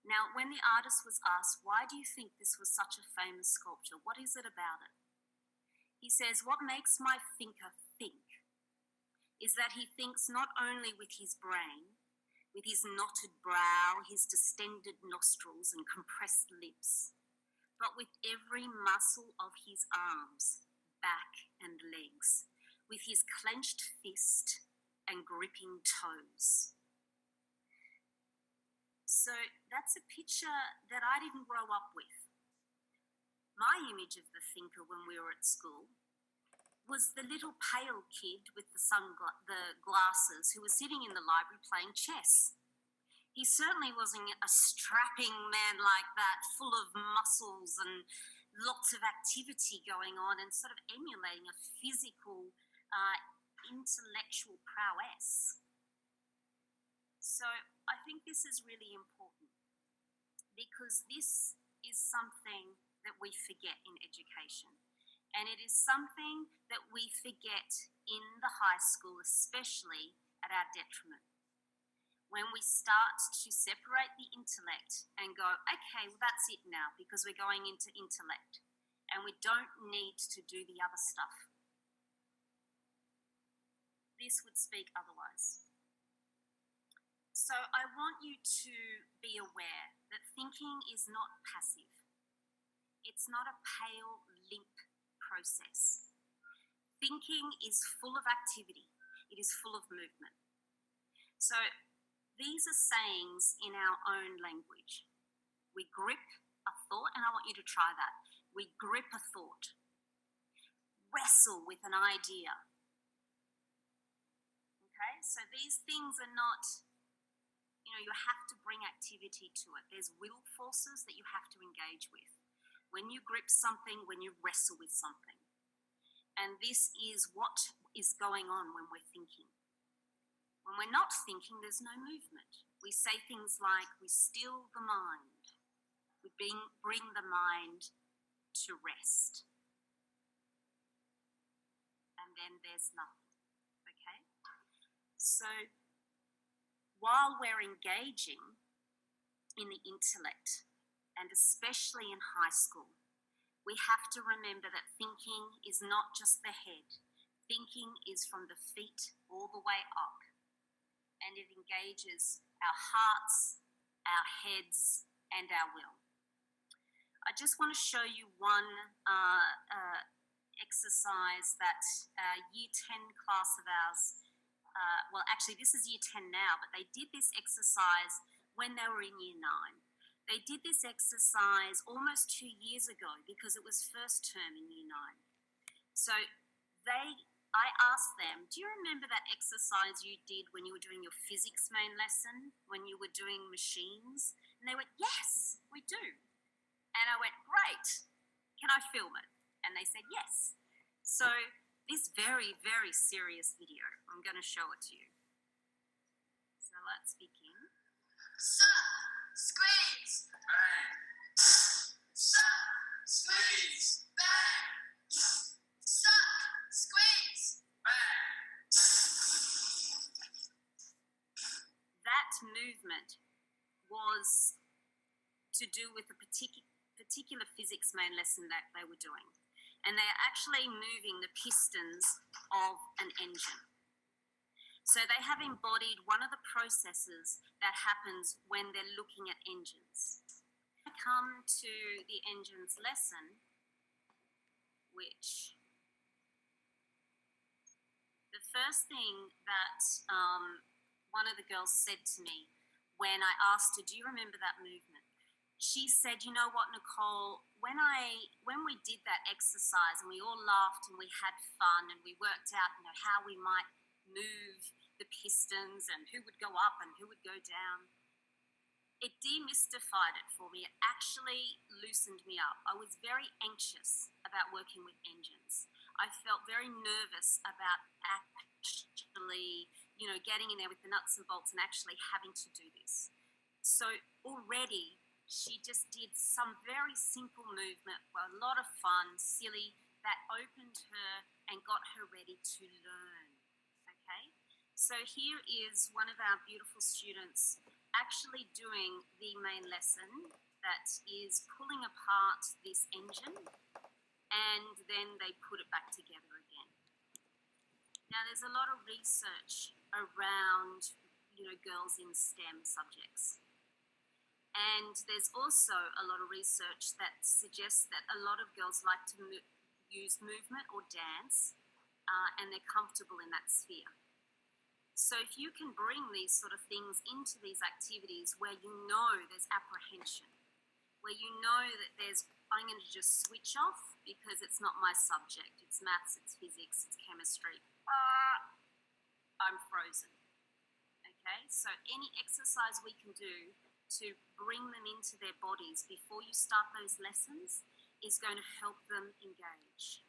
Now, when the artist was asked, why do you think this was such a famous sculpture? What is it about it? He says, what makes my thinker think is that he thinks not only with his brain, with his knotted brow, his distended nostrils and compressed lips, but with every muscle of his arms, back and legs, with his clenched fist and gripping toes. So that's a picture that I didn't grow up with. My image of the thinker when we were at school was the little pale kid with the glasses who was sitting in the library playing chess. He certainly wasn't a strapping man like that, full of muscles and lots of activity going on and sort of emulating a physical, intellectual prowess. So I think this is really important because this is something that we forget in education. And it is something that we forget in the high school, especially at our detriment. When we start to separate the intellect and go, okay, well, that's it now because we're going into intellect and we don't need to do the other stuff. This would speak otherwise. So I want you to be aware that thinking is not passive. It's not a pale, limp process. Thinking is full of activity. It is full of movement. So these are sayings in our own language. We grip a thought, and I want you to try that. We grip a thought. Wrestle with an idea. Okay, so these things are not, you have to bring activity to it. There's will forces that you have to engage with. When you grip something, when you wrestle with something. And this is what is going on when we're thinking. When we're not thinking, there's no movement. We say things like, we still the mind. We bring the mind to rest. And then there's nothing, okay? So while we're engaging in the intellect, and especially in high school, we have to remember that thinking is not just the head. Thinking is from the feet all the way up. And it engages our hearts, our heads, and our will. I just want to show you one exercise that Year 10 class of ours, well, actually this is Year 10 now, but they did this exercise when they were in Year 9. They did this exercise almost 2 years ago because it was first term in Year 9. So I asked them, do you remember that exercise you did when you were doing your physics main lesson, when you were doing machines? And they went, yes, we do. And I went, great, can I film it? And they said, yes. So this very, very serious video, I'm going to show it to you. So let's begin. Suck, squeeze, bang. Suck, squeeze, bang. Suck, squeeze, bang. That movement was to do with a particular physics main lesson that they were doing. And they are actually moving the pistons of an engine. So they have embodied one of the processes that happens when they're looking at engines. I come to the engines lesson, which the first thing that one of the girls said to me when I asked her, do you remember that movement? She said, you know what, Nicole, when we did that exercise and we all laughed and we had fun and we worked out, how we might move the pistons and who would go up and who would go down, it demystified it for me. It actually loosened me up. I was very anxious about working with engines. I felt very nervous about actually, getting in there with the nuts and bolts and actually having to do this. So already she just did some very simple movement, a lot of fun, silly, that opened her and got her ready to learn, okay? So here is one of our beautiful students actually doing the main lesson that is pulling apart this engine, and then they put it back together again. Now, there's a lot of research around, girls in STEM subjects. And there's also a lot of research that suggests that a lot of girls like to use movement or dance, and they're comfortable in that sphere. So if you can bring these sort of things into these activities where there's apprehension, where that I'm going to just switch off because it's not my subject, it's maths, it's physics, it's chemistry, I'm frozen. Okay, so any exercise we can do to bring them into their bodies before you start those lessons is going to help them engage.